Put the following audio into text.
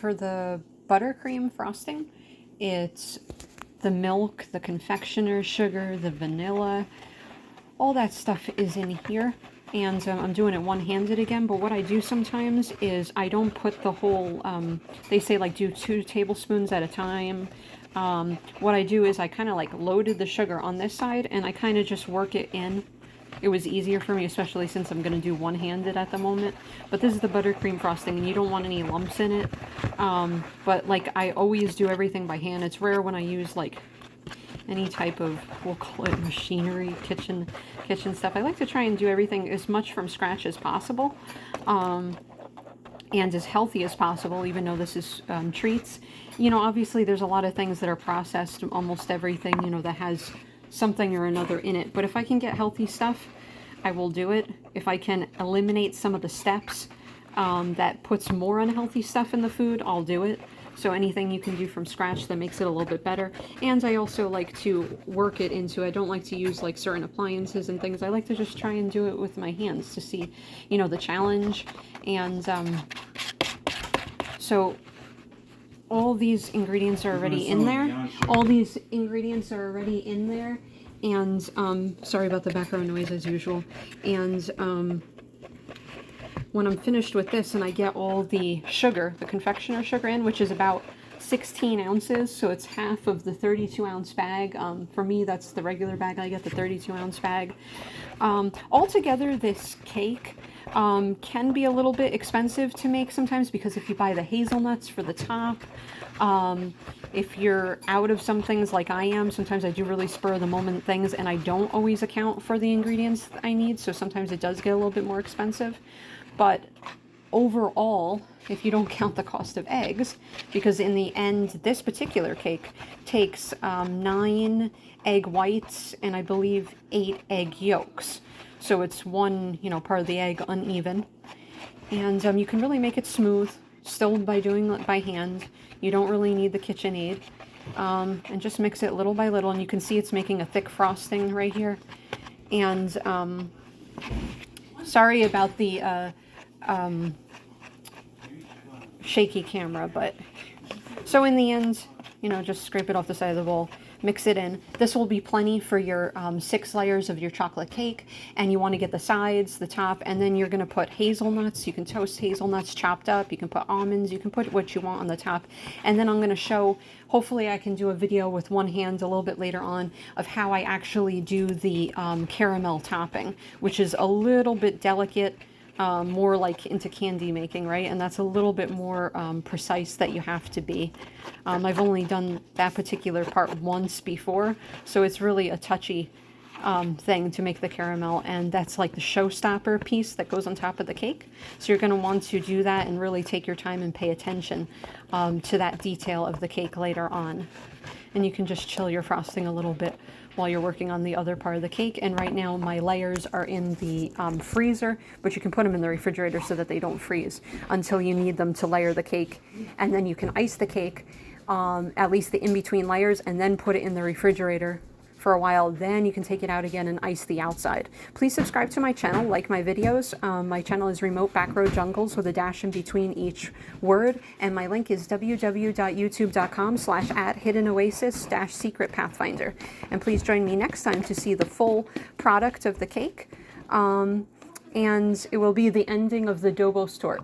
for the buttercream frosting, it's the milk, the confectioner sugar, the vanilla, all that stuff is in here. And I'm doing it one-handed again, but what I do sometimes is I don't put the whole, they say like do 2 tablespoons at a time. What I do is I kind of like loaded the sugar on this side and I kind of just work it in. It was easier for me, especially since I'm going to do one-handed at the moment. But this is the buttercream frosting and you don't want any lumps in it. But like I always do everything by hand. It's rare when I use like any type of, we'll call it machinery, kitchen stuff. I like to try and do everything as much from scratch as possible, and as healthy as possible, even though this is treats. You know, obviously there's a lot of things that are processed, almost everything, you know, that has something or another in it. But if I can get healthy stuff, I will do it. If I can eliminate some of the steps that puts more unhealthy stuff in the food, I'll do it. So anything you can do from scratch that makes it a little bit better. And I also like to work it into, I don't like to use like certain appliances and things. I like to just try and do it with my hands to see, you know, the challenge. And so all these ingredients are already in there. All these ingredients are already in there. And sorry about the background noise as usual. And when I'm finished with this and I get all the sugar, the confectioner sugar in, which is about 16 ounces, so it's half of the 32-ounce bag. For me, that's the regular bag. I get the 32-ounce bag. Altogether, this cake can be a little bit expensive to make sometimes because if you buy the hazelnuts for the top, if you're out of some things like I am, sometimes I do really spur of the moment things and I don't always account for the ingredients I need, so sometimes it does get a little bit more expensive. But overall, if you don't count the cost of eggs, because in the end, this particular cake takes 9 egg whites and I believe 8 egg yolks. So it's one, you know, part of the egg uneven. And you can really make it smooth still by doing it by hand. You don't really need the KitchenAid. And just mix it little by little. And you can see it's making a thick frosting right here. And sorry about the shaky camera, but so in the end, you know, just scrape it off the side of the bowl, mix it in. This will be plenty for your 6 layers of your chocolate cake, and you want to get the sides, the top, and then you're going to put hazelnuts. You can toast hazelnuts chopped up, you can put almonds, you can put what you want on the top. And then I'm going to show, hopefully I can do a video with one hand a little bit later on of how I actually do the caramel topping, which is a little bit delicate. More like into candy making, right? And that's a little bit more precise that you have to be. I've only done that particular part once before, so it's really a touchy thing to make the caramel, and that's like the showstopper piece that goes on top of the cake. So you're going to want to do that and really take your time and pay attention to that detail of the cake later on. And you can just chill your frosting a little bit while you're working on the other part of the cake. And right now my layers are in the freezer, but you can put them in the refrigerator so that they don't freeze until you need them to layer the cake. And then you can ice the cake, at least the in-between layers, and then put it in the refrigerator for a while. Then you can take it out again and ice the outside. Please subscribe to my channel, like my videos. My channel is Remote-Backroad-Jungles with a dash in between each word, and my link is www.youtube.com/hiddenoasis-secret-pathfinder. And please join me next time to see the full product of the cake, and it will be the ending of the Dobos tort.